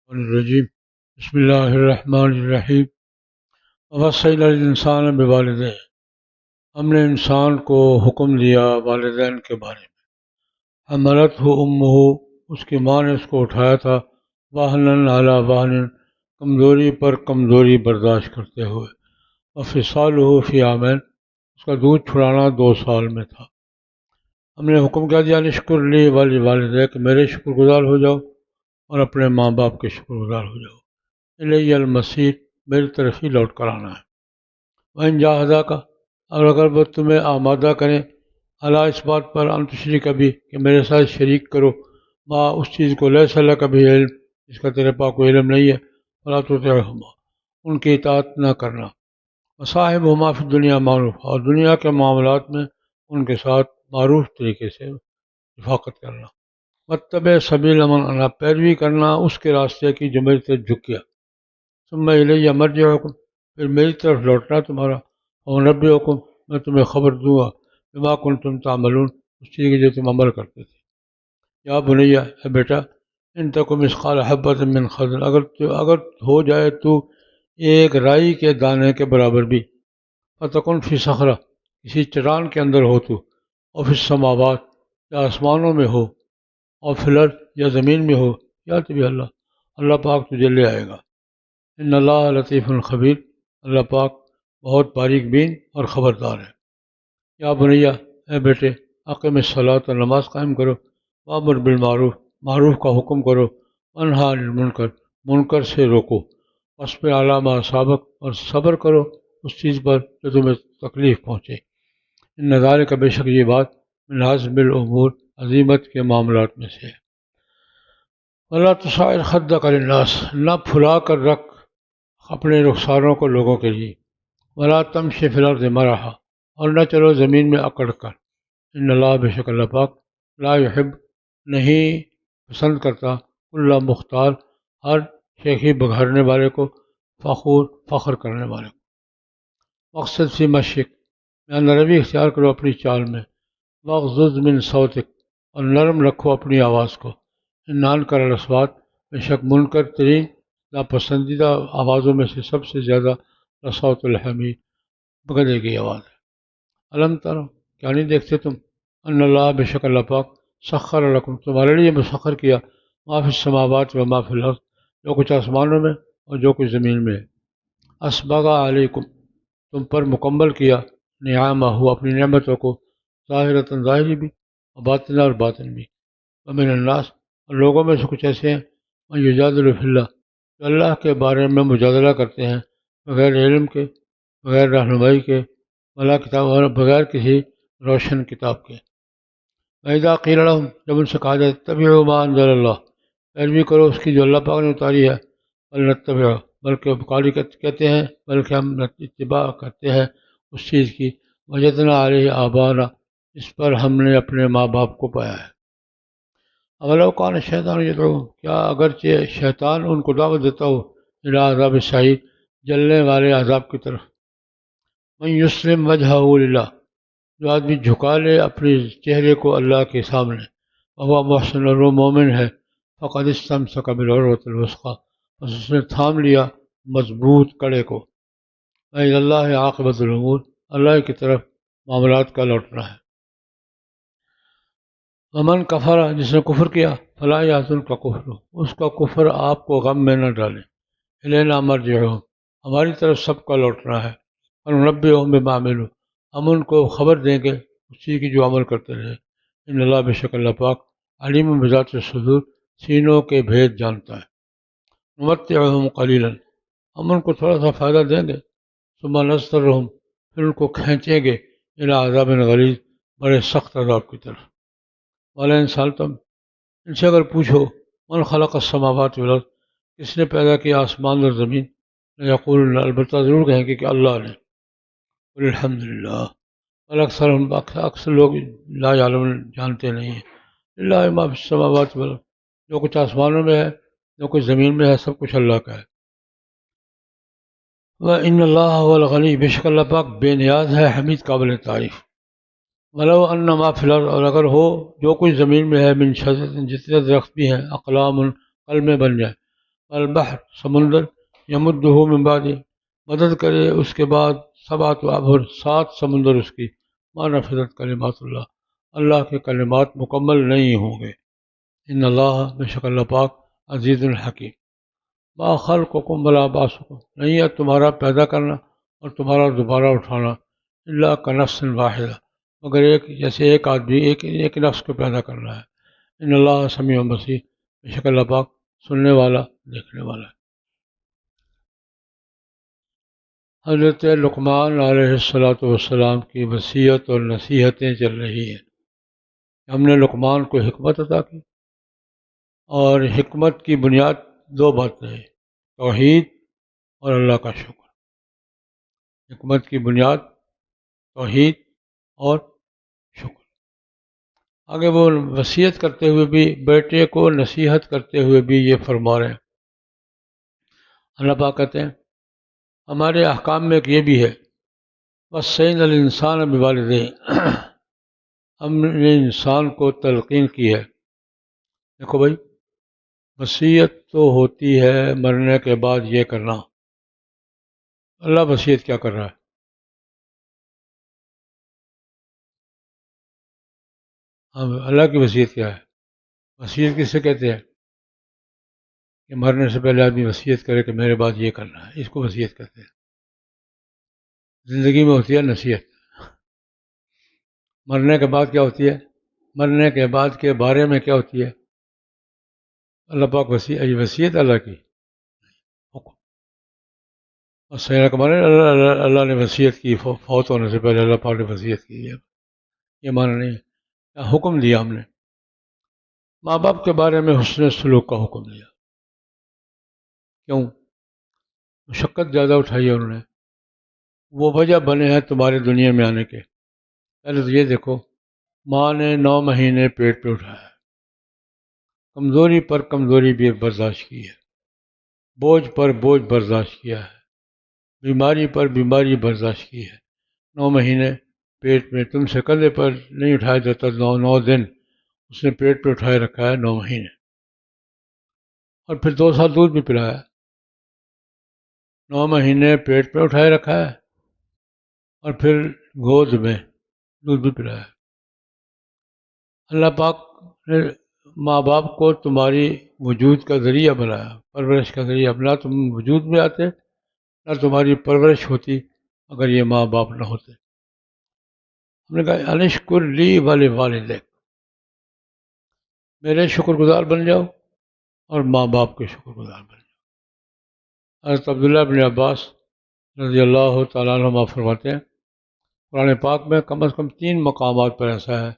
الرجیم بسم اللہ الرحمن الرحیم ووصینا الانسان بوالدیہ، ہم نے انسان کو حکم دیا والدین کے بارے میں۔ حملتہ امہ، اس کی ماں نے اس کو اٹھایا تھا، واہنن علی واہن، کمزوری پر کمزوری برداشت کرتے ہوئے، وفصالہ فی عامین، اس کا دودھ چھڑانا 2 سال میں تھا۔ ہم نے حکم کیا دیا نشکر لی ولی والدیک، کہ میرے شکر گزار ہو جاؤ اور اپنے ماں باپ کے شکر گزار ہو جاؤ۔ الی المصیر، میری طرف ہی لوٹ کر آنا ہے۔ وَإِن جَاهَدَاكَ، اور اگر وہ تمہیں آمادہ کریں، اللہ اس بات پر ان تشرک بھی، کہ میرے ساتھ شریک کرو، ماں اس چیز کو لیس لک بھی علم، جس کا تیرے پاس کوئی علم نہیں ہے، فلا تطعہما، ان کی اطاعت نہ کرنا۔ وصاحبہما فی الدنیا معروف، اور دنیا کے معاملات میں ان کے ساتھ معروف طریقے سے رفاقت کرنا۔ واتبع سبیل من اناب، پیروی کرنا اس کے راستے کی جو میری طرف جھک گیا۔ ثم الی مرجعکم، پھر میری طرف لوٹنا تمہارا، وانبئکم، میں تمہیں خبر دوں گا، بما کنتم تعملون، اس چیز کی جو تم عمل کرتے تھے۔ یا بنیا، اے بیٹا، ان تک مثقال حبۃ من خردل، اگر ہو جائے تو ایک رائی کے دانے کے برابر بھی، فتکن فی صخرہ، کسی چٹان کے اندر ہو تو، اور فی السماوات، یا آسمانوں میں ہو، اور فی الارض، یا زمین میں ہو، یا تو بھی اللہ پاک تجھے لے آئے گا۔ ان اللہ لطیف خبیر، اللہ پاک بہت باریک بین اور خبردار ہے۔ یا بنیا، اے بیٹے، اقم الصلاۃ، نماز قائم کرو، وامر بالمعروف، معروف کا حکم کرو، وانہا عن المنکر، منکر سے روکو، واصبر علی ما اصابک، اور صبر کرو اس چیز پر جو تمہیں تکلیف پہنچے۔ ان ذالک، بے شک یہ بات، من عزم الامور، عزیمت کے معاملات میں سے ہے۔ ولا تصعر خدک للناس، نہ پھلا کر رکھ اپنے رخساروں کو لوگوں کے لیے، ولا تمشی فی الارض مرحا، اور نہ چلو زمین میں اکڑ کر۔ ان اللہ، بے شک اللہ پاک، لا یحب، نہیں پسند کرتا، کل مختار، ہر شیخی بگھرنے والے کو، فخور، فخر کرنے والے کو۔ مقصد فی مشک، میں نرمی اختیار کرو اپنی چال میں، واغضض من صوتک، اور نرم رکھو اپنی آواز کو، ان انکر الاصوات، بے شک منکر ترین، ناپسندیدہ آوازوں میں سے سب سے زیادہ لصوت الحمید، گدھے کی آواز ہے۔ الم ترو، کیا نہیں دیکھتے تم، ان اللہ، بے شک اللہ پاک، سخر لکم، تمہارے لیے مسخر کیا، ما فی السماوات و ما فی الارض، جو کچھ آسمانوں میں اور جو کچھ زمین میں ہے۔ اسبغ علیکم، تم پر مکمل کیا، نعمہ ہو، اپنی نعمتوں کو، ظاہرۃ، ظاہری بھی، اور باطنہ، اور باطن بھی۔ ومن الناس، اور لوگوں میں سے کچھ ایسے ہیں، من یجادل فی اللہ، جو اللہ کے بارے میں مجادلہ کرتے ہیں، بغیر علم کے، بغیر رہنمائی کے، ولا کتاب، اور بغیر کسی روشن کتاب کے۔ وَإِذَا قِيلَ لَهُمْ، جب ان سے کہا جائے، اتَّبِعُوا مَا أَنزَلَ اللَّهُ، پیروی کرو اس کی جو اللہ پاک نے اتاری ہے، وَلْنَتَّبِعْ، بلکہ قاری کہتے ہیں، بلکہ ہم اتباع کرتے ہیں اس چیز کی، وَجَدْنَا عَلَيْهِ آبَاءَنَا، اس پر ہم نے اپنے ماں باپ کو پایا ہے۔ اولو کان الشیطان یدعو، کیا اگرچہ شیطان ان کو دعوت دیتا ہو، الی عذاب السعیر، جلنے والے عذاب کی طرف۔ من یسلم وجہہ للہ، جو آدمی جھکا لے اپنے چہرے کو اللہ کے سامنے، وہ محسن، اور وہ مومن ہے، فقد استمسک بالعروۃ الوثقی، بس اس نے تھام لیا مضبوط کڑے کو۔ وإلی اللہ عاقبۃ الامور، اللہ کی طرف معاملات کا لوٹنا ہے۔ ومن کفر، جس نے کفر کیا، فلا یحزنک کفر، اس کا کفر آپ کو غم میں نہ ڈالے۔ الینا مرجعہم، ہماری طرف سب کا لوٹنا ہے۔ وننبئہم بما عملوا، ہم ان کو خبر دیں گے اسی کی جو عمل کرتے رہے۔ ان اللہ، بے شک اللہ پاک، علیم بذات الصدور، سینوں کے بھید جانتا ہے۔ نمتعہم قلیلا، ہم ان کو تھوڑا سا فائدہ دیں گے، ثم نضطرہم، پھر ان کو کھینچیں گے، الی عذاب غلیظ، بڑے سخت عذاب کی طرف۔ وَلَئِن سَأَلْتَهُمْ، ان سے اگر پوچھو، من خلق السماوات والارض، کس نے پیدا کیا آسمان اور زمین، لیقولن، البتہ ضرور کہیں گے کہ اللہ نے۔ قل الحمد للہ، والاکثرهم، اکثر لوگ لا یعلمون، جانتے نہیں ہیں۔ للہ ما فی السماوات والارض، جو کچھ آسمانوں میں ہے، جو کچھ زمین میں ہے، سب کچھ اللہ کا ہے۔ وَإِنَّ اللَّهَ هُوَ الْغَنِيُّ، بے شک اللہ پاک بے نیاز ہے، حمید، قابل تعریف۔ وَلَوْ أَنَّ مَا فِي الْأَرْضِ، اور اگر ہو جو کچھ زمین میں ہے، من شجر، جتنے درخت بھی ہیں، اقلام، قلمیں بن جائیں، البحر سمندر یمدہ من بعد مدد کرے اس کے بعد سبعۃ ابحر 7 سمندر اس کی ما نفذت کلمات اللہ اللہ کے کلمات مکمل نہیں ہوں گے ان اللہ بے شک اللہ پاک عزیز الحکیم ما خلقکم ولا بعثکم نہیں ہے تمہارا پیدا کرنا اور تمہارا دوبارہ اٹھانا اللہ کنفس واحدہ مگر ایک جیسے ایک آدمی ایک نفس کو پیدا کرنا ہے ان اللہ سمیع بصیر بے شک اللہ پاک سننے والا دیکھنے والا ہے حضرت لقمان علیہ والسلام کی وصیت اور نصیحتیں چل رہی ہیں ہم نے لقمان کو حکمت عطا کی اور حکمت کی بنیاد 2 باتیں ہیں توحید اور اللہ کا شکر حکمت کی بنیاد توحید اور شکر آگے وہ وصیت کرتے ہوئے بھی بیٹے کو نصیحت کرتے ہوئے بھی یہ فرما رہے ہیں اللہ پاک کہتے ہیں ہمارے احکام میں ایک یہ بھی ہے وصینا الانسان بوالدیہ ہم نے انسان کو تلقین کی ہے دیکھو بھائی وصیت تو ہوتی ہے مرنے کے بعد یہ کرنا اللہ وصیت کیا کر رہا ہے اللہ کی وصیت کیا ہے وصیت کس سے کہتے ہیں کہ مرنے سے پہلے آدمی وصیت کرے کہ میرے بعد یہ کرنا ہے اس کو وصیت کہتے ہیں زندگی میں ہوتی ہے نصیحت مرنے کے بعد کیا ہوتی ہے مرنے کے بعد کے بارے میں کیا ہوتی ہے اللہ پاک وصیت اللہ کی حکم اور سینا کا مانے اللہ نے وصیت کی فوت ہونے سے پہلے اللہ پاک نے وصیت کی یہ معنی نہیں ہے حکم دیا ہم نے ماں باپ کے بارے میں حسن سلوک کا حکم دیا کیوں مشقت زیادہ اٹھائی ہے انہوں نے وہ وجہ بنے ہیں تمہارے دنیا میں آنے کے پہلے تو یہ دیکھو ماں نے 9 مہینے پیٹ پہ اٹھایا کمزوری پر کمزوری بھی برداشت کی ہے بوجھ پر بوجھ برداشت کیا ہے بیماری پر بیماری برداشت کی ہے 9 مہینے پیٹ میں تم سے کندھے پر نہیں اٹھایا جاتا 9 دن اس نے پیٹ پہ اٹھائے رکھا ہے 9 مہینے اور پھر 2 سال دودھ بھی پلایا 9 مہینے پیٹ پہ اٹھائے رکھا ہے اور پھر گود میں دودھ بھی پلایا اللہ پاک نے ماں باپ کو تمہاری وجود کا ذریعہ بنایا پرورش کا ذریعہ نہ تم وجود میں آتے نہ تمہاری پرورش ہوتی اگر یہ ماں باپ نہ ہوتے ہم نے کہا انشکر لی والے والدیک میرے شکر گزار بن جاؤ اور ماں باپ کے شکر گزار بن جاؤ حضرت عبداللہ بن عباس رضی اللہ تعالیٰ عنہ فرماتے ہیں قرآن پاک میں کم از کم 3 مقامات پر ایسا ہے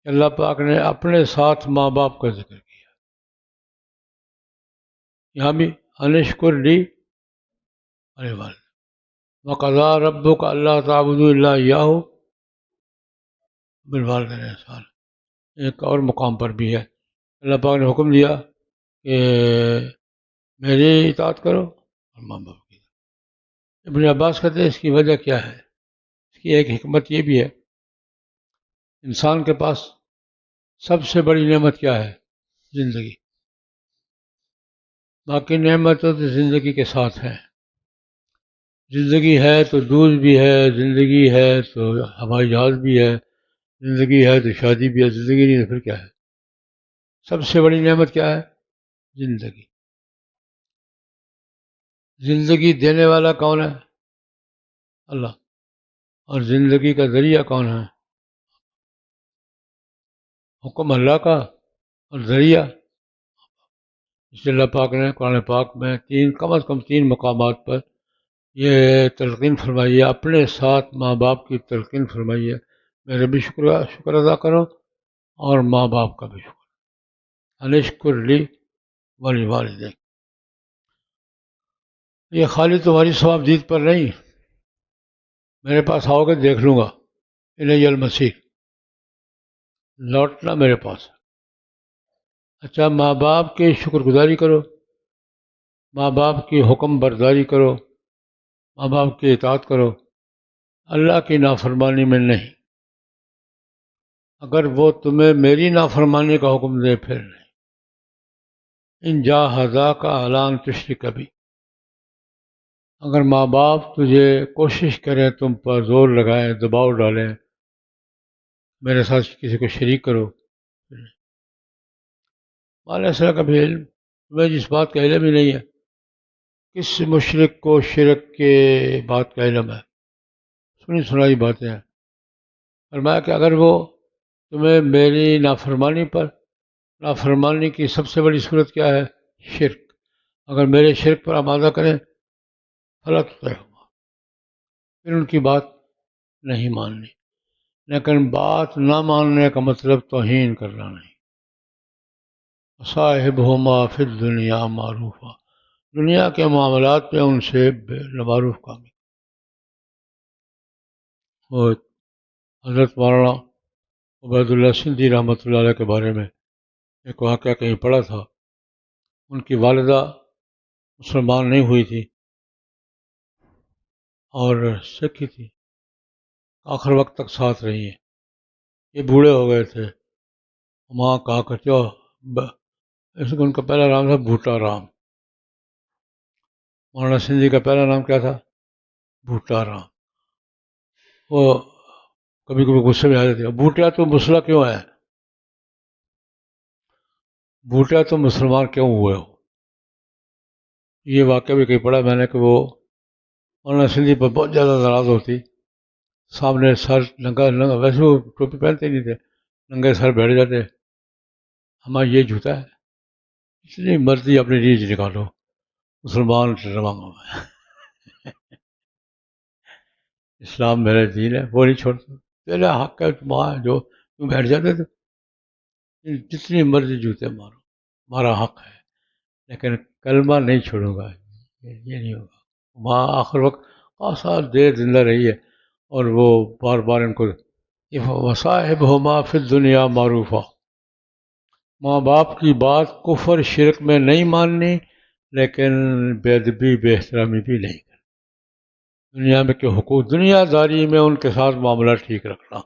کہ اللہ پاک نے اپنے ساتھ ماں باپ کا ذکر کیا یہاں بھی انشکر لی والے والد وقضا ربک اللہ تعبدوا الا ایاہ بالوالدین احسان ایک اور مقام پر بھی ہے اللہ پاک نے حکم دیا کہ میری اطاعت کرو اور ماں باپ کی ابن عباس کہتے ہیں اس کی وجہ کیا ہے اس کی ایک حکمت یہ بھی ہے انسان کے پاس سب سے بڑی نعمت کیا ہے زندگی باقی نعمتیں تو زندگی کے ساتھ ہیں زندگی ہے تو دودھ بھی ہے زندگی ہے تو ہوائی جہاز بھی ہے زندگی ہے تو شادی بھی ہے زندگی نہیں تو پھر کیا ہے سب سے بڑی نعمت کیا ہے زندگی زندگی دینے والا کون ہے اللہ اور زندگی کا ذریعہ کون ہے حکم اللہ کا اور ذریعہ اس لیے اللہ پاک نے قرآن پاک میں کم از کم 3 مقامات پر یہ تلقین فرمائی ہے اپنے ساتھ ماں باپ کی تلقین فرمائی ہے میرے بھی شکر ادا کرو اور ماں باپ کا بھی شکر انشکر لی ولی والدیک یہ خالی تمہاری ثواب دید پر نہیں میرے پاس آؤ گے دیکھ لوں گا الی المسیح لوٹنا میرے پاس اچھا ماں باپ کی شکر گزاری کرو ماں باپ کی حکم برداری کرو ماں باپ کی اطاعت کرو اللہ کی نافرمانی میں نہیں اگر وہ تمہیں میری نافرمانی کا حکم دے پھر نہیں ان جاہذا کا اعلان تشرک بھی، اگر ماں باپ تجھے کوشش کریں، تم پر زور لگائیں، دباؤ ڈالیں، میرے ساتھ کسی کو شریک کرو، مالا ایسا کبھی علم، تمہیں جس بات کا علم ہی نہیں ہے، کس مشرک کو شرک کے بات کا علم ہے؟ سنی سنائی باتیں ہیں۔ فرمایا کہ اگر وہ تمہیں میری نافرمانی کی سب سے بڑی صورت کیا ہے؟ شرک، اگر میرے شرک پر آمادہ کریں، فلا تطعہما، پھر ان کی بات نہیں ماننی، لیکن بات نہ ماننے کا مطلب توہین کرنا نہیں۔ صاحبہما فی الدنیا معروفا، دنیا کے معاملات میں ان سے معروف کام ہے۔ وہ حضرت مولانا عبید اللہ سندھی رحمۃ اللہ علیہ کے بارے میں ایک واقعہ کہیں پڑھا تھا۔ ان کی والدہ مسلمان نہیں ہوئی تھی اور سکھی تھی، آخر وقت تک ساتھ رہی ہیں۔ یہ بوڑھے ہو گئے تھے، ماں کہا کرتے ہو، ان کا پہلا نام تھا بھوٹا رام۔ مولانا سندھی کا پہلا نام کیا تھا؟ بھوٹا رام۔ وہ کبھی کبھی غصے میں آ جاتے، بھوٹیا تو مسلح کیوں ہے؟ بھوٹیا تو مسلمان کیوں ہوئے ہو؟ یہ واقعہ بھی کہیں پڑھا میں نے کہ وہ مولانا سندھی پر بہت زیادہ ناراض ہوتی، سامنے سر ننگا ننگا، ویسے وہ ٹوپی پہنتے نہیں تھے، ننگے سر بیٹھ جاتے، ہمارا یہ جوتا ہے، اتنی مرضی اپنی ریچھ نکالو، مسلمان رواں میں اسلام میرا دین ہے، وہ نہیں چھوڑتا، تیرا حق ہے، ماں جو تم بیٹھ جاتے تھے، جتنی مرضی جوتے مارو، ہمارا حق ہے، لیکن کلمہ نہیں چھوڑوں گا، یہ نہیں ہوگا۔ ماں آخر وقت آسان دیر زندہ رہی ہے، اور وہ بار بار ان کو وصاحبہما فی الدنیا معروفا، ماں باپ کی بات کفر شرک میں نہیں ماننی، لیکن بے ادبی بے احترامی بھی نہیں کرنی، دنیا میں کے حقوق، دنیا داری میں ان کے ساتھ معاملہ ٹھیک رکھنا۔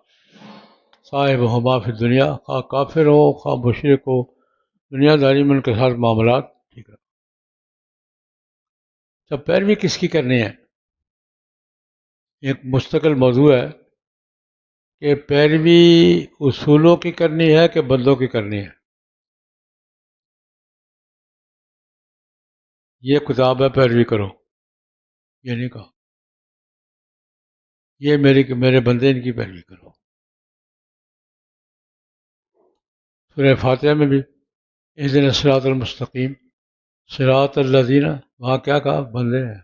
صاحبہما فی الدنیا، خواہ کافر ہو خواہ مشرک ہو، دنیا داری میں ان کے ساتھ معاملات ٹھیک رکھنا۔ جب پیروی کس کی کرنی ہے؟ ایک مستقل موضوع ہے کہ پیروی اصولوں کی کرنی ہے کہ بندوں کی کرنی ہے۔ یہ کتاب ہے پیروی کرو، یہ نہیں کہا، یہ میرے بندے ان کی پیروی کرو۔ سورہ فاتحہ میں بھی اہدنا الصراط المستقیم، صراط الذین، وہاں کیا کہا؟ بندے ہیں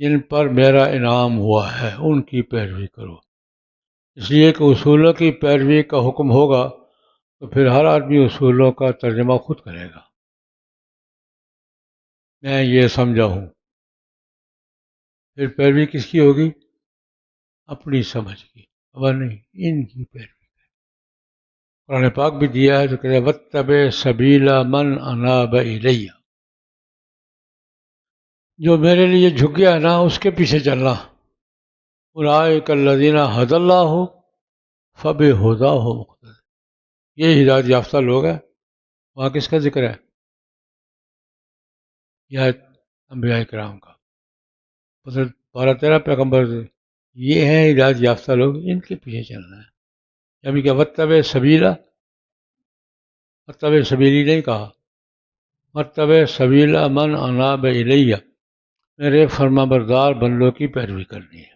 جن پر میرا انعام ہوا ہے، ان کی پیروی کرو۔ اس لیے کہ اصولوں کی پیروی کا حکم ہوگا تو پھر ہر آدمی اصولوں کا ترجمہ خود کرے گا، میں یہ سمجھا ہوں، پھر پیروی کس کی ہوگی؟ اپنی سمجھ کی، اب نہیں ان کی پیروی۔ قرآن پاک بھی دیا ہے تو کہتے ہیں واتبع سبیل من اناب الی، جو میرے لیے جھک گیا ہے نا، اس کے پیچھے چلنا۔ اولئک الذین ھدی اللہ فبہداہ مقتدی، یہ ہدایت یافتہ لوگ ہیں۔ وہاں کس کا ذکر ہے؟ یہ انبیاء کرام کا، مطلب 12-13 پیغمبر سے، یہ ہیں ہدایت یافتہ لوگ، ان کے پیچھے چلنا ہے۔ یعنی کہ واتبع سبیلا، واتبع سبیلی نہیں کہا، واتبع سبیل من اناب الی، میرے فرما بردار بندوں کی پیروی کرنی ہے۔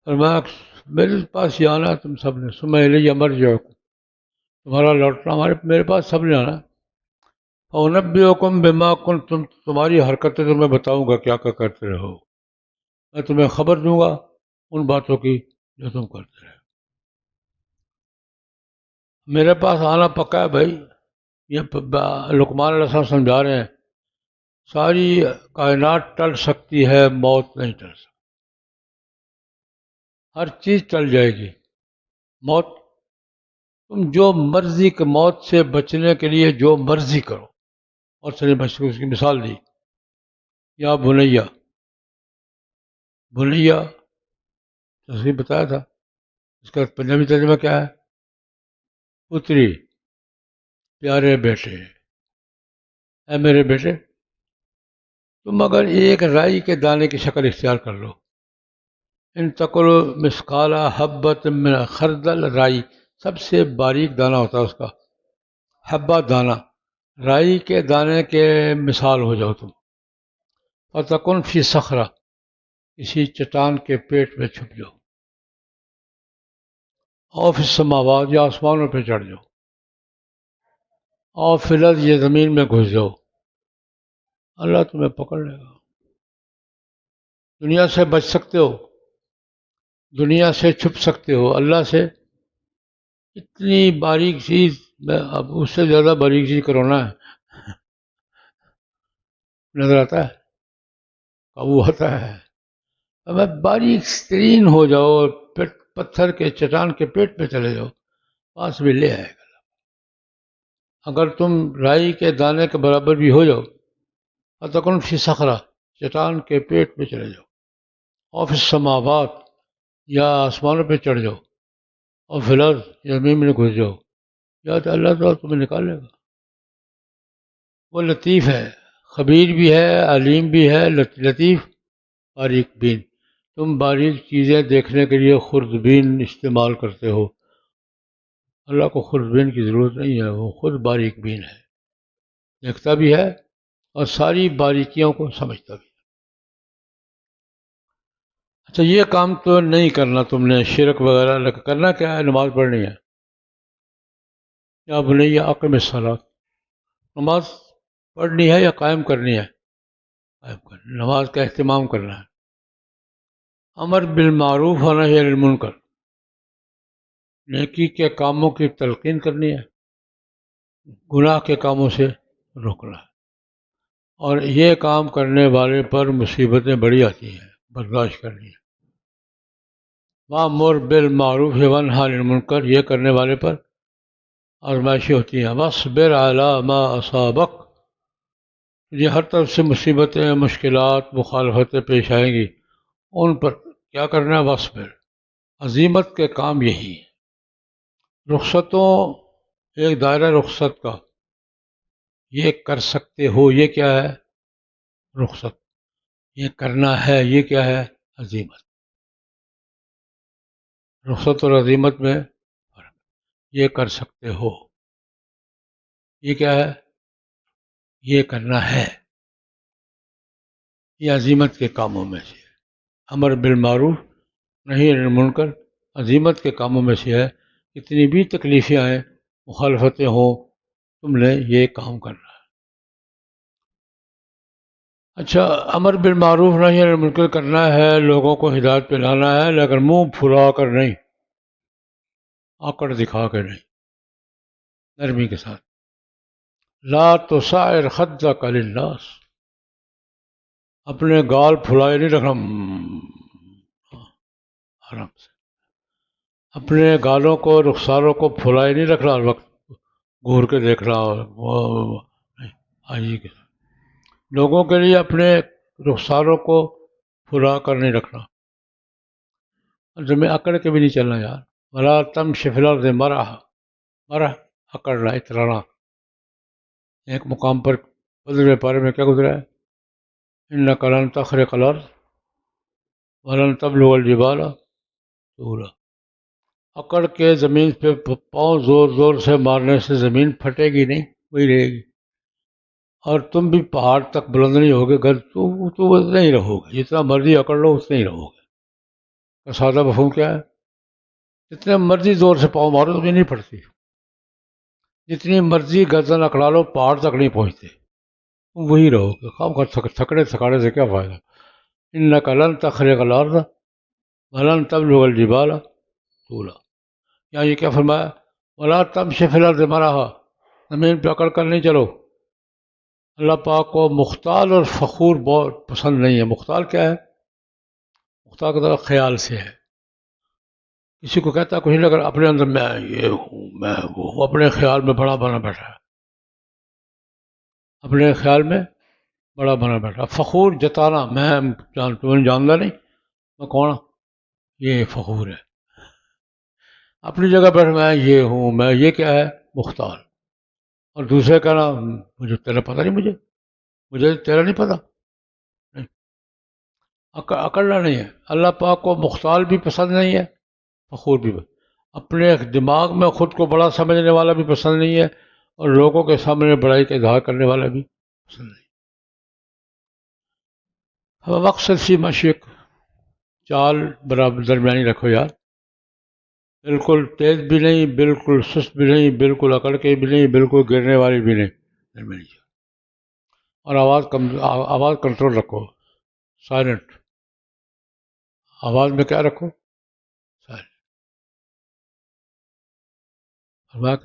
فرمایا میرے پاس ہی آنا ہے تم سب نے، ثم الی مرجعکم، تمہارا لوٹنا میرے پاس سب نے آنا ہے۔ فَأُنَبِّئُکُم بِمَا کُنتُم، تمہاری حرکتیں تو میں بتاؤں گا کیا کیا کرتے رہو، میں تمہیں خبر دوں گا ان باتوں کی جو تم کرتے رہو۔ میرے پاس آنا پکا ہے بھائی، یہ لقمان علیہ السلام سمجھا رہے ہیں، ساری کائنات ٹل سکتی ہے، موت نہیں ٹل سکتی، ہر چیز ٹل جائے گی، موت تم جو مرضی کہ موت سے بچنے کے لیے جو مرضی کرو، اور سے بچ اس کی مثال دی، یا بنیا، بنیا تصریف بتایا تھا، اس کا پنجابی ترجمہ کیا ہے؟ پتری، پیارے بیٹے، اے میرے بیٹے، تم اگر ایک رائی کے دانے کی شکل اختیار کر لو، ان تقل مثقال حبۃ من خردل، رائی سب سے باریک دانہ ہوتا ہے اس کا، حبہ دانہ، رائی کے دانے کے مثال ہو جاؤ تم، فتکن فی صخرہ، کسی چٹان کے پیٹ میں چھپ جاؤ، او فی السماوات، یا آسمانوں پہ چڑھ جاؤ، او فی الارض، یہ زمین میں گھس جاؤ، اللہ تمہیں پکڑ لے گا۔ دنیا سے بچ سکتے ہو، دنیا سے چھپ سکتے ہو، اللہ سے اتنی باریک چیز، اب اس سے زیادہ باریک چیز کرونا ہے، نظر آتا ہے، قابو ہوتا ہے، اب باریک ترین ہو جاؤ، پتھر کے چٹان کے پیٹ پہ چلے جاؤ، پاس بھی لے آئے گا۔ اگر تم رائی کے دانے کے برابر بھی ہو جاؤ، فتکن فی صخرہ، چٹان کے پیٹ پہ چلے جاؤ، اور فی السماوات، یا آسمانوں پہ چڑھ جاؤ، اور فی الارض، یا زمین میں گھس جاؤ، یا تو اللہ تعالیٰ تمہیں نکال لے گا۔ وہ لطیف ہے، خبیر بھی ہے، علیم بھی ہے، لطیف، باریک بین۔ تم باریک چیزیں دیکھنے کے لیے خوردبین استعمال کرتے ہو، اللہ کو خوردبین کی ضرورت نہیں ہے، وہ خود باریک بین ہے، دیکھتا بھی ہے اور ساری باریکیوں کو سمجھتا بھی ہے۔ اچھا، یہ کام تو نہیں کرنا تم نے، شرک وغیرہ، کرنا کیا ہے؟ نماز پڑھنی ہے، یا بنی اقم الصلاۃ، نماز پڑھنی ہے یا قائم کرنی ہے؟ قائم کرنی، نماز کا اہتمام کرنا ہے، امر بالمعروف و نہی عن المنکر، نیکی کے کاموں کی تلقین کرنی ہے، گناہ کے کاموں سے روکنا ہے، اور یہ کام کرنے والے پر مصیبتیں بڑی آتی ہیں، برداشت کرنی ہے۔ وَأْمُرْ بِالْمَعْرُوفِ وَانْهَ عَنِ الْمُنکر، یہ کرنے والے پر آزمائشیں ہوتی ہیں۔ وَاصْبِرْ عَلَىٰ مَا أَصَابَكَ، یہ ہر طرف سے مصیبتیں، مشکلات، مخالفتیں پیش آئیں گی، ان پر کیا کرنا ہے؟ وَاصْبِرْ، عزیمت کے کام یہی ہے۔ رخصتوں، ایک دائرہ رخصت کا، یہ کر سکتے ہو، یہ کیا ہے؟ رخصت، یہ کرنا ہے، یہ کیا ہے؟ عزیمت۔ رخصت اور عزیمت میں فرق، یہ کر سکتے ہو، یہ کیا ہے؟ یہ کرنا ہے، یہ عزیمت کے کاموں میں سے ہے۔ امر بالمعروف نہی عن المنکر عزیمت کے کاموں میں سے ہے، کتنی بھی تکلیفیں آئیں، مخالفتیں ہوں، تم نے یہ کام کرنا ہے۔ اچھا، امر بالمعروف نہی عن المنکر کرنا ہے، لوگوں کو ہدایت پہ لانا ہے، لیکن منہ پھلا کر نہیں، آکڑ دکھا کے نہیں، نرمی کے ساتھ۔ لا تصعر خدک للناس، اپنے گال پھلائے نہیں رکھنا، آرام سے، اپنے گالوں کو، رخساروں کو پھلائے نہیں رکھنا، ہر وقت گور کے دیکھنا، آئی کے لوگوں کے لیے اپنے رخساروں کو پھلا کر نہیں رکھنا، میں اکڑ کے بھی نہیں چلنا یار۔ ولا تمشی فی الارض مرحا، مرح اکڑنا، اترانا۔ ایک مقام پر 15ویں پارے میں کیا گزرا ہے؟ انک لن تخرق الارض ولن تبلغ الجبال طولا، اکڑ کے زمین پہ پاؤں زور زور سے مارنے سے زمین پھٹے گی نہیں، وہی رہے گی، اور تم بھی پہاڑ تک بلند نہیں ہوگے، گر تو اتنا ہی رہو گے، جتنا مرضی اکڑ لو اتنا ہی رہو گے۔ سادہ مفہوم کیا ہے؟ جتنے مرضی زور سے پاؤں مارو تمہیں نہیں پھٹتی، جتنی مرضی گردن اکڑا لو پہاڑ تک نہیں پہنچتے، تم وہی رہو گے، خام خواہ تھکڑے تھکاڑے سے کیا فائدہ۔ انک لن تخرق الارض ولن تبلغ الجبال طولا، یہاں یہ کیا فرمایا؟ ولا تمشی فی الارض مرحا، زمین پہ اکڑ کر نہیں چلو۔ اللہ پاک کو مختال اور فخور بہت پسند نہیں ہے۔ مختال کیا ہے؟ مختال کا طرف خیال سے ہے، کسی کو کہتا ہے کچھ نہیں، اگر اپنے اندر میں یہ ہوں، میں وہ ہوں، اپنے خیال میں بڑا بنا بیٹھا ہے، اپنے خیال میں بڑا بنا بیٹھا۔ فخور جتانا، میں تمہیں جانتا نہیں میں کون، یہ فخور ہے۔ اپنی جگہ پر میں یہ ہوں، میں، یہ کیا ہے؟ مختال۔ اور دوسرے کا نا مجھے تیرا پتہ نہیں، مجھے تیرا نہیں پتہ. نہیں، اکڑنا نہیں ہے. اللہ پاک کو مختال بھی پسند نہیں ہے، فخور بھی. اپنے دماغ میں خود کو بڑا سمجھنے والا بھی پسند نہیں ہے، اور لوگوں کے سامنے بڑائی کا اظہار کرنے والا بھی پسند نہیں. اب مقصد سی مشق، چال برابر درمیانی رکھو یار. بالکل تیز بھی نہیں، بالکل سست بھی نہیں، بالکل اکڑ کے بھی نہیں، بالکل گرنے والی بھی نہیں، درمیانی چال. اور آواز کنٹرول رکھو، سائلنٹ. آواز میں کیا رکھو؟ سائلنٹ.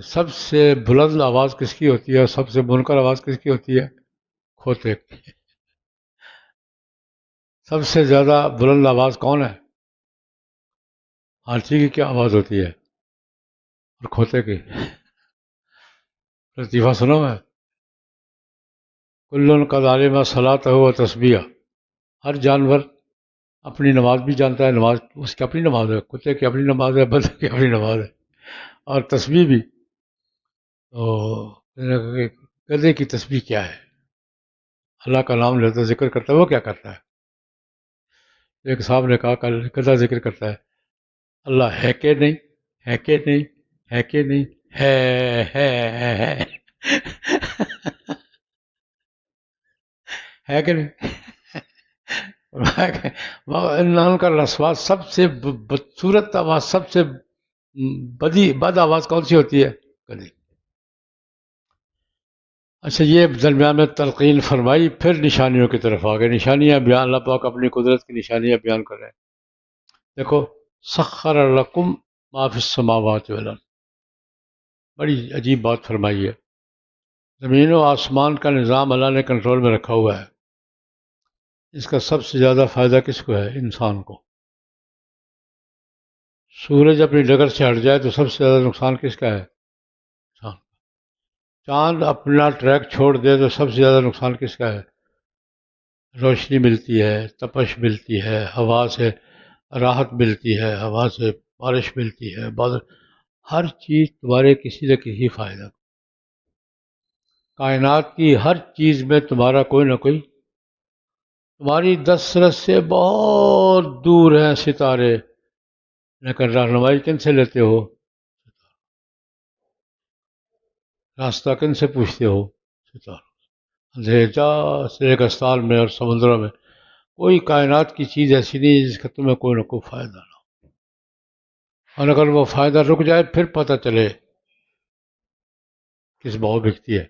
سب سے بلند آواز کس کی ہوتی ہے اور سب سے منکر آواز کس کی ہوتی ہے؟ کھوتے کی. سب سے زیادہ بلند آواز کون ہے؟ ہاتھی کی کیا آواز ہوتی ہے اور کھوتے کی؟ لطیفہ سنو میں. کلن قد علم صلاۃہ و تسبیح. ہر جانور اپنی نماز بھی جانتا ہے، نماز اس کی اپنی نماز ہے، کتے کی اپنی نماز ہے، بدر کی اپنی نماز ہے، اور تسبیح بھی. تو گدھے کی تسبیح کیا ہے؟ اللہ کا نام لیتا ذکر کرتا ہے، وہ کیا کرتا ہے؟ ایک صاحب نے کہا کل گدھا ذکر کرتا ہے، اللہ ہے کہ نہیں، ہے کہ نہیں، ہے کہ نہیں، ہے ہے کہ نہیں. ان کا رسوا سب سے بدصورت آواز، سب سے بد آواز کون سی ہوتی ہے؟ گدھے. اچھا، یہ درمیان میں تلقین فرمائی، پھر نشانیوں کی طرف آ گئے. نشانیاں بیان، اللہ پاک اپنی قدرت کی نشانیاں بیان کر رہے ہیں. دیکھو، سخر لکم ما فی السماوات والارض. بڑی عجیب بات فرمائی ہے. زمین و آسمان کا نظام اللہ نے کنٹرول میں رکھا ہوا ہے. اس کا سب سے زیادہ فائدہ کس کو ہے؟ انسان کو. سورج اپنی ڈگر سے ہٹ جائے تو سب سے زیادہ نقصان کس کا ہے؟ انسان. چاند اپنا ٹریک چھوڑ دے تو سب سے زیادہ نقصان کس کا ہے؟ روشنی ملتی ہے، تپش ملتی ہے، ہوا سے راحت ملتی ہے، ہوا سے بارش ملتی ہے، بادل. ہر چیز تمہارے کسی نہ کسی فائدہ. کائنات کی ہر چیز میں تمہارا کوئی نہ کوئی. تمہاری دسترس سے بہت دور ہیں ستارے، لیکن رہنمائی کن سے لیتے ہو؟ راستہ کن سے پوچھتے ہو؟ ستاروں. اندھیرے سے ایک استال میں اور سمندروں میں کوئی کائنات کی چیز ایسی نہیں ہے جس کا تمہیں کوئی نہ کوئی فائدہ نہ ہو. اور اگر وہ فائدہ رک جائے پھر پتہ چلے کس بھاؤ بکتی ہے.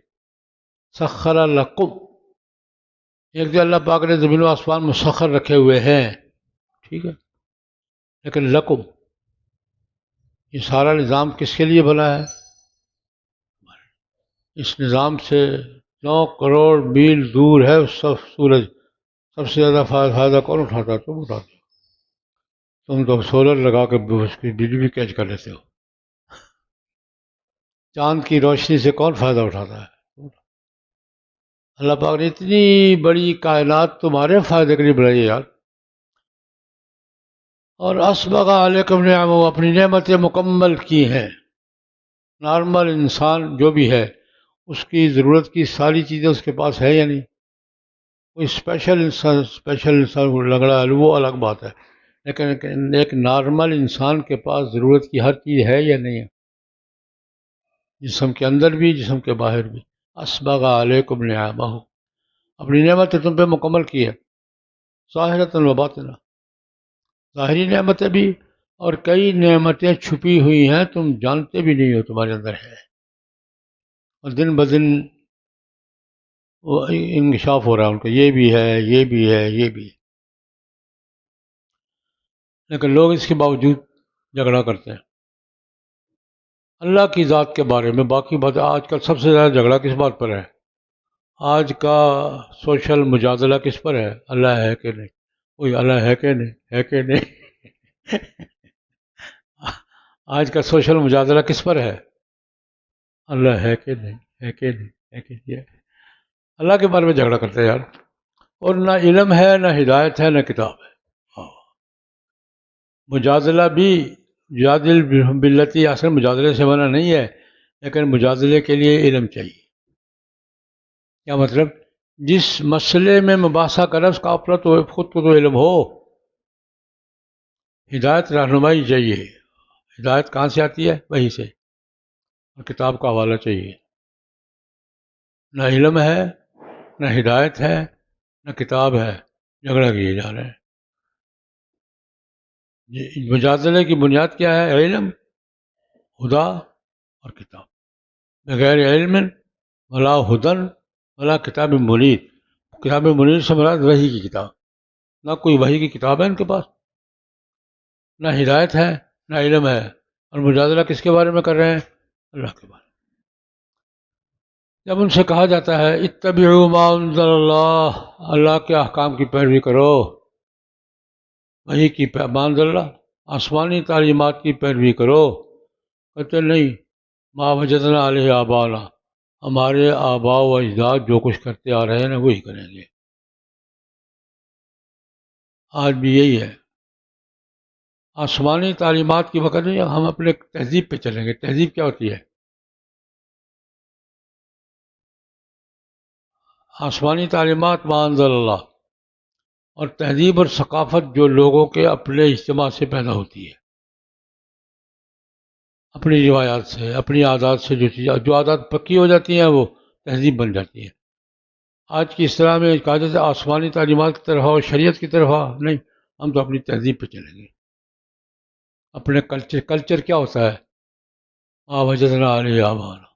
سخر لکم. ایک جو اللہ پاک نے زمین و آسمان مسخر رکھے ہوئے ہیں، ٹھیک ہے، لیکن لکم، یہ سارا نظام کس کے لیے بنا ہے؟ اس نظام سے 9 کروڑ میل دور ہے سب سورج. سب سے زیادہ فائدہ کون اٹھاتا ہے؟ تم اٹھاتے ہو. تم تو سولر لگا کے اس کی بجلی بھی کیچ کر لیتے ہو. چاند کی روشنی سے کون فائدہ اٹھاتا ہے؟ اللہ پاک نے اتنی بڑی کائنات تمہارے فائدے کے لیے بنائی ہے یار. اور اسبغ علیکم نعمہ، اپنی نعمتیں مکمل کی ہیں. نارمل انسان جو بھی ہے اس کی ضرورت کی ساری چیزیں اس کے پاس ہے یا نہیں؟ کوئی اسپیشل انسان لگڑا ہے وہ الگ بات ہے، لیکن ایک نارمل انسان کے پاس ضرورت کی ہر چیز ہے یا نہیں ہے؟ جسم کے اندر بھی، جسم کے باہر بھی. اسبغ علیکم نعمہ، اپنی نعمتیں تم پہ مکمل کی ہے. ظاہرۃ و باطنہ، ظاہری نعمتیں بھی، اور کئی نعمتیں چھپی ہوئی ہیں تم جانتے بھی نہیں ہو تمہارے اندر ہے، اور دن بدن وہ انکشاف ہو رہا ہے ان کا، یہ بھی ہے، یہ بھی ہے، یہ بھی ہے. لیکن لوگ اس کے باوجود جھگڑا کرتے ہیں اللہ کی ذات کے بارے میں. باقی بات آج کل سب سے زیادہ جھگڑا کس بات پر ہے؟ آج کا سوشل مجادلہ کس پر ہے؟ اللہ ہے کہ نہیں. کوئی اللہ ہے کہ نہیں، ہے کہ نہیں. آج کا سوشل مجادلہ کس پر ہے؟ اللہ ہے کہ نہیں، ہے کہ نہیں، ہے کہ نہیں. اللہ کے بارے میں جھگڑا کرتے ہیں یار. اور نہ علم ہے، نہ ہدایت ہے، نہ کتاب ہے. مجادلہ بھی، جادل باللتی، اصل مجادلے سے منع نہیں ہے، لیکن مجادلے کے لیے علم چاہیے. کیا مطلب؟ جس مسئلے میں مباحثہ کا لفظ کا اپنا تو خود کو تو علم ہو، ہدایت رہنمائی چاہیے. ہدایت کہاں سے آتی ہے؟ وہیں سے، اور کتاب کا حوالہ چاہیے. نہ علم ہے، نہ ہدایت ہے، نہ کتاب ہے، جھگڑا کیے جا رہے ہیں. مجادلے کی بنیاد کیا ہے؟ علم، ہدا اور کتاب. بغیر علم ولا ہدن ولا کتاب منیر. کتاب منیر سے مراد وحی کی کتاب، نہ کوئی وحی کی کتاب ہے ان کے پاس، نہ ہدایت ہے، نہ علم ہے. اور مجادلہ کس کے بارے میں کر رہے ہیں؟ اللہ کے بارے میں. جب ان سے کہا جاتا ہے اتبعوا ما انزل اللہ، اللہ کے احکام کی پیروی کرو، وحی کی ما انزل اللہ، آسمانی تعلیمات کی پیروی کرو، کہتے نہیں، ما وجدنا علیہ آبانا، ہمارے آباء و اجداد جو کچھ کرتے آ رہے ہیں نا وہی کریں گے. آج بھی یہی ہے. آسمانی تعلیمات کی وقت نہیں، ہم اپنے تہذیب پہ چلیں گے. تہذیب کیا ہوتی ہے؟ آسمانی تعلیمات ما انزل اللہ، اور تہذیب اور ثقافت جو لوگوں کے اپنے اجتماع سے پیدا ہوتی ہے، اپنی روایات سے، اپنی عادات سے. جو عادات پکی ہو جاتی ہیں وہ تہذیب بن جاتی ہے. آج کی اصطلاح میں کہا جاتا ہے آسمانی تعلیمات کی طرف اور شریعت کی طرف نہیں، ہم تو اپنی تہذیب پہ چلیں گے. اپنے کلچر کیا ہوتا ہے؟ ما وجدنا علیہ آبانا.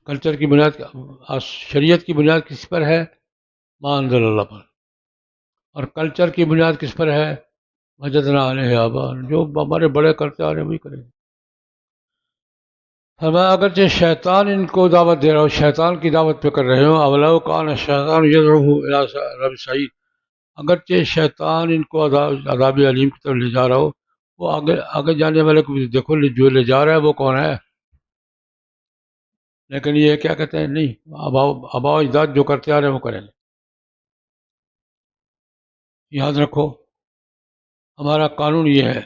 کلچر کی بنیاد شریعت کی بنیاد کس پر ہے؟ ما انزل اللہ پر. اور کلچر کی بنیاد کس پر ہے؟ وجدنا علیہ آبانا. جو ہمارے بڑے کرتے آ رہے ہیں وہی کریں گے. فرمایا اگرچہ شیطان ان کو دعوت دے رہا ہو، شیطان کی دعوت پہ کر رہے ہوں، اولو کان شیطان یدعوہ الی رب سعید، اگرچہ شیطان ان کو عذاب علیم کی طرف لے جا رہا ہو، وہ آگے جانے والے کو دیکھو جو لے جا رہا ہے وہ کون ہے. لیکن یہ کیا کہتے ہیں؟ نہیں، آباء و اجداد جو کرتے آ رہے ہیں وہ کریں گے. یاد رکھو ہمارا قانون یہ ہے،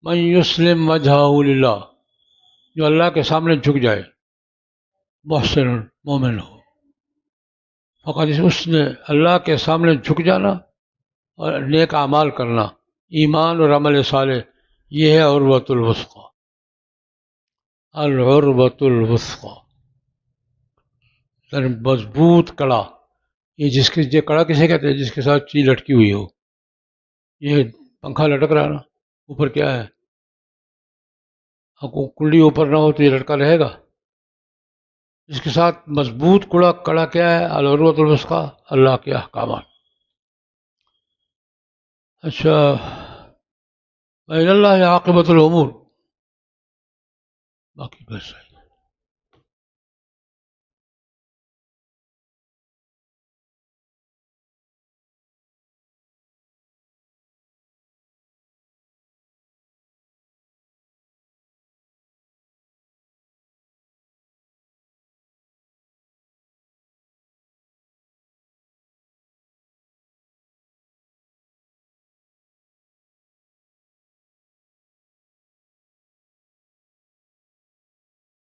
من یسلم وجہہ للہ، جو اللہ کے سامنے جھک جائے، محسن مومن ہو، فقط اس نے اللہ کے سامنے جھک جانا اور نیک اعمال کرنا، ایمان اور عمل صالح، یہ ہے عروۃ الوثقی. العروۃ الوثقی، مضبوط کڑا. یہ کڑا کسے کہتے ہیں؟ جس کے ساتھ چیز لٹکی ہوئی ہو. یہ پنکھا لٹک رہا ہے نا، اوپر کیا ہے؟ کنڈی اوپر نہ ہو تو یہ لٹکا رہے گا. اس کے ساتھ مضبوط کڑا کیا ہے؟ العروۃ الوثقی، اللہ کے احکامات. اچھا، وإلی اللہ عاقبۃ الامور، باقی بس ہے.